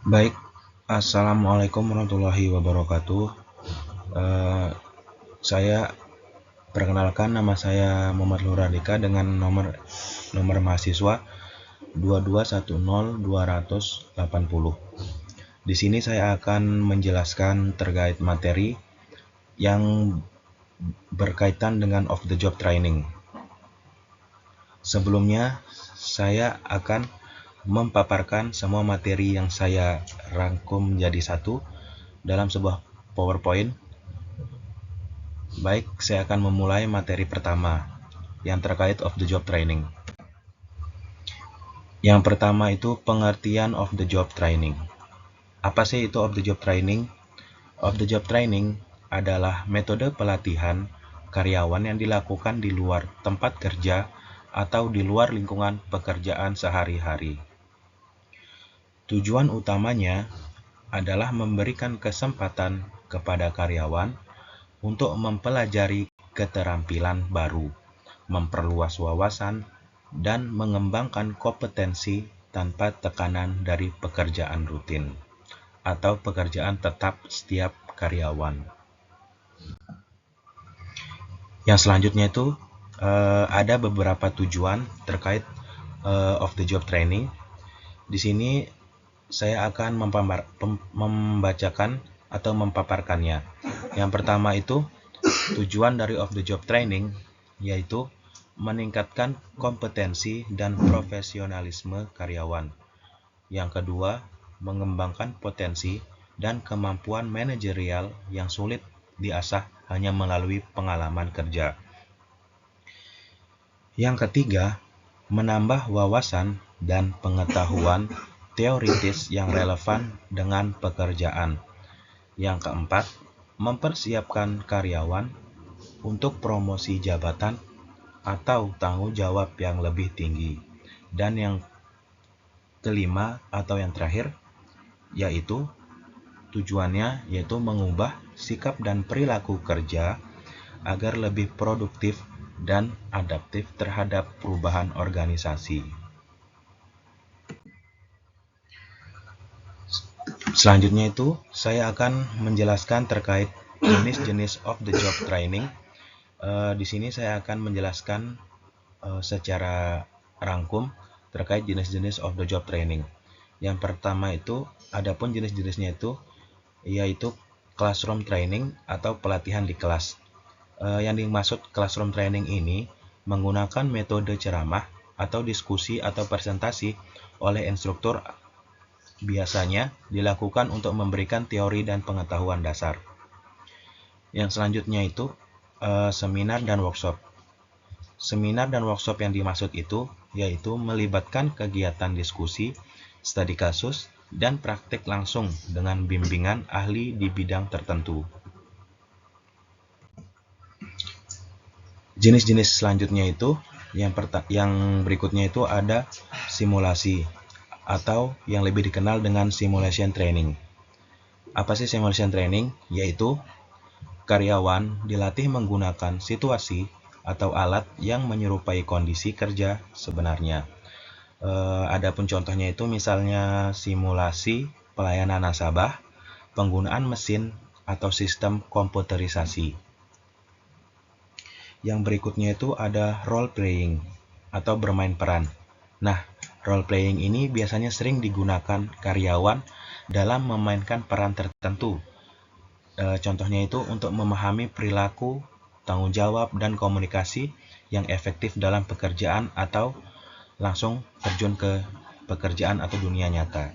Baik, Assalamualaikum warahmatullahi wabarakatuh. Eh, saya perkenalkan, nama saya Muhammad Luradika dengan nomor mahasiswa 2210280. Di sini saya akan menjelaskan terkait materi yang berkaitan dengan off the job training. Sebelumnya, saya akan memaparkan semua materi yang saya rangkum menjadi satu dalam sebuah PowerPoint. Baik, saya akan memulai materi pertama yang terkait of the job training. Yang pertama itu pengertian of the job training. Apa sih itu of the job training? Of the job training adalah metode pelatihan karyawan yang dilakukan di luar tempat kerja atau di luar lingkungan pekerjaan sehari-hari. Tujuan utamanya adalah memberikan kesempatan kepada karyawan untuk mempelajari keterampilan baru, memperluas wawasan, dan mengembangkan kompetensi tanpa tekanan dari pekerjaan rutin atau pekerjaan tetap setiap karyawan. Yang selanjutnya itu ada beberapa tujuan terkait of the job training. Di sini saya akan membacakan atau memaparkannya. Yang pertama itu tujuan dari of the job training yaitu meningkatkan kompetensi dan profesionalisme karyawan. Yang kedua, mengembangkan potensi dan kemampuan manajerial yang sulit diasah hanya melalui pengalaman kerja. Yang ketiga, menambah wawasan dan pengetahuan teoritis yang relevan dengan pekerjaan. Yang keempat, mempersiapkan karyawan untuk promosi jabatan atau tanggung jawab yang lebih tinggi. Dan yang kelima atau yang terakhir, yaitu tujuannya yaitu mengubah sikap dan perilaku kerja agar lebih produktif dan adaptif terhadap perubahan organisasi. Selanjutnya itu saya akan menjelaskan terkait jenis-jenis of the job training. Di sini saya akan menjelaskan secara rangkum terkait jenis-jenis of the job training. Yang pertama itu, adapun jenis-jenisnya itu yaitu classroom training atau pelatihan di kelas. Yang dimaksud classroom training ini menggunakan metode ceramah atau diskusi atau presentasi oleh instruktur, biasanya dilakukan untuk memberikan teori dan pengetahuan dasar. Yang selanjutnya itu seminar dan workshop. Seminar dan workshop yang dimaksud itu yaitu melibatkan kegiatan diskusi, studi kasus, dan praktik langsung dengan bimbingan ahli di bidang tertentu. Jenis-jenis selanjutnya itu yang berikutnya itu ada simulasi atau yang lebih dikenal dengan simulation training. Apa sih simulation training? Yaitu karyawan dilatih menggunakan situasi atau alat yang menyerupai kondisi kerja sebenarnya. Adapun contohnya itu misalnya simulasi pelayanan nasabah, penggunaan mesin atau sistem komputerisasi. Yang berikutnya itu ada role playing atau bermain peran. Nah, role playing ini biasanya sering digunakan karyawan dalam memainkan peran tertentu. Contohnya itu untuk memahami perilaku, tanggung jawab, dan komunikasi yang efektif dalam pekerjaan atau langsung terjun ke pekerjaan atau dunia nyata.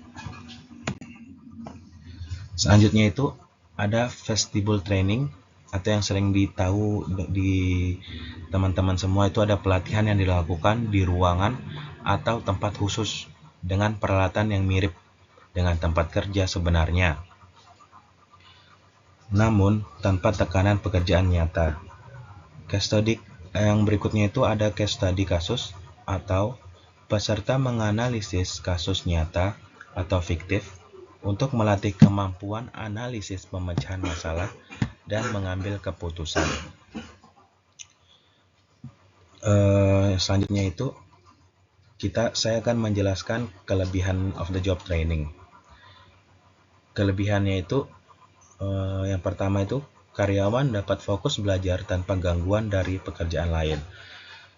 Selanjutnya itu ada vestibular training atau yang sering ditahu di teman-teman semua itu ada pelatihan yang dilakukan di ruangan atau tempat khusus dengan peralatan yang mirip dengan tempat kerja sebenarnya, namun tanpa tekanan pekerjaan nyata. Case study yang berikutnya itu ada case study kasus atau peserta menganalisis kasus nyata atau fiktif untuk melatih kemampuan analisis pemecahan masalah dan mengambil keputusan. Selanjutnya itu saya akan menjelaskan kelebihan of the job training. Kelebihannya itu yang pertama itu karyawan dapat fokus belajar tanpa gangguan dari pekerjaan lain,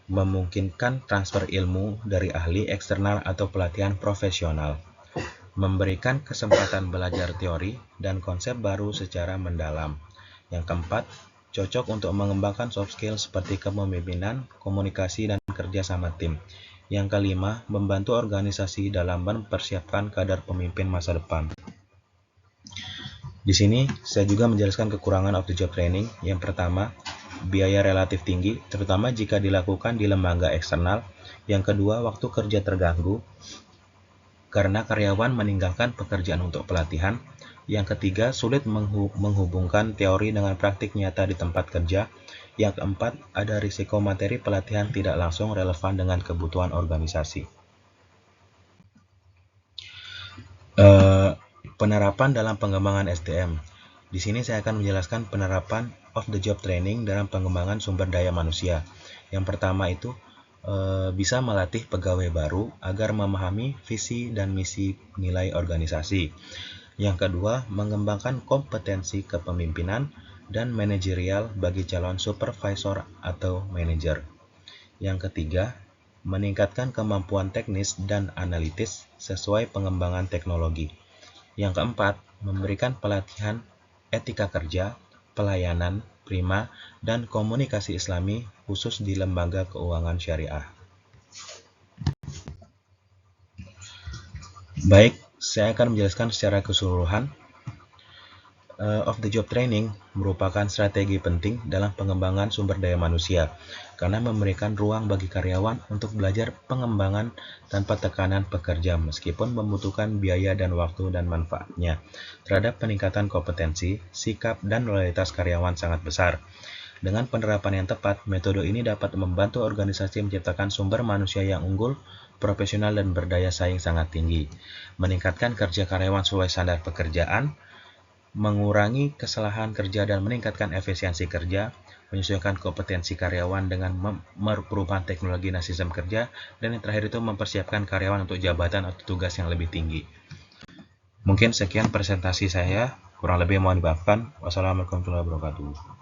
memungkinkan transfer ilmu dari ahli eksternal atau pelatihan profesional, memberikan kesempatan belajar teori dan konsep baru secara mendalam. Yang keempat, cocok untuk mengembangkan soft skill seperti kepemimpinan, komunikasi, dan kerja sama tim. Yang kelima, membantu organisasi dalam mempersiapkan kader pemimpin masa depan. Di sini, saya juga menjelaskan kekurangan of the job training. Yang pertama, biaya relatif tinggi, terutama jika dilakukan di lembaga eksternal. Yang kedua, waktu kerja terganggu, karena karyawan meninggalkan pekerjaan untuk pelatihan. Yang ketiga, sulit menghubungkan teori dengan praktik nyata di tempat kerja. Yang keempat, ada risiko materi pelatihan tidak langsung relevan dengan kebutuhan organisasi. Penerapan dalam pengembangan SDM. Di sini saya akan menjelaskan penerapan of the job training dalam pengembangan sumber daya manusia. Yang pertama itu bisa melatih pegawai baru agar memahami visi dan misi nilai organisasi. Yang kedua, mengembangkan kompetensi kepemimpinan dan manajerial bagi calon supervisor atau manajer. Yang ketiga, meningkatkan kemampuan teknis dan analitis sesuai pengembangan teknologi. Yang keempat, memberikan pelatihan etika kerja, pelayanan, prima, dan komunikasi Islami khusus di lembaga keuangan syariah. Baik, saya akan menjelaskan secara keseluruhan. Of the job training merupakan strategi penting dalam pengembangan sumber daya manusia karena memberikan ruang bagi karyawan untuk belajar pengembangan tanpa tekanan pekerja meskipun membutuhkan biaya dan waktu dan manfaatnya terhadap peningkatan kompetensi, sikap, dan loyalitas karyawan sangat besar. Dengan penerapan yang tepat, metode ini dapat membantu organisasi menciptakan sumber manusia yang unggul, profesional, dan berdaya saing sangat tinggi, meningkatkan kerja karyawan sesuai standar pekerjaan, mengurangi kesalahan kerja dan meningkatkan efisiensi kerja, menyesuaikan kompetensi karyawan dengan perubahan teknologi dan sistem kerja, dan yang terakhir itu mempersiapkan karyawan untuk jabatan atau tugas yang lebih tinggi. Mungkin sekian presentasi saya, kurang lebih mohon dimaafkan. Wassalamualaikum warahmatullahi wabarakatuh.